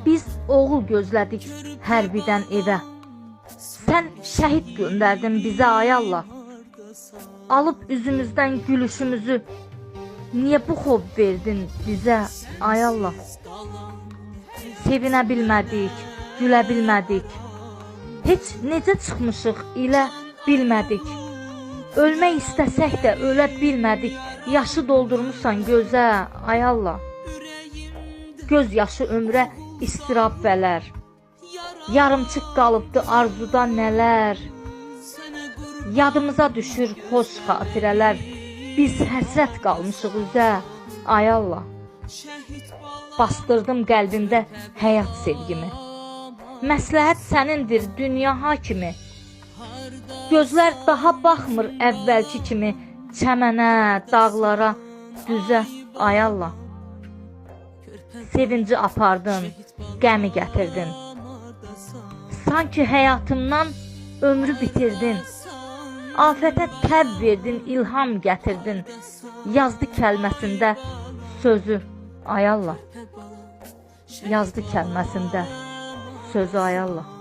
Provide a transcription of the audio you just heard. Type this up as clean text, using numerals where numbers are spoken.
Biz oğul gözlədik hərbidən evə. Sən şəhid göndərdin bizə ay Allah. Alıb üzümüzdən gülüşümüzü, niyə bu xov verdin bizə ay Allah? Sevinə bilmədik, gülə bilmədik. Heç necə çıxmışıq ilə bilmədik. Ölmək istəsək də ölə bilmədik. Yaşı doldurmuşsan gözə ay Allah. Göz yaşı ömrə istirab bələr. Yarımçıq qalıbdı arzuda nələr. Yadımıza düşür xoş xatirələr. Biz həsrət qalmışıq üzə ay Allah. Bastırdım qəlbimdə həyat sevgimi. Məsləhət sənindir dünya hakimi. Gözlər daha baxmır əvvəlki kimi. Çəmənə, dağlara, düzə ay Allah. Sevinci apardın, qəmi gətirdin. Sanki həyatımdan ömrü bitirdin. Afətə təb verdin, ilham gətirdin. Yazdı kəlməsində sözü ay Allah. Yazdı kəlməsində sözü ay Allah.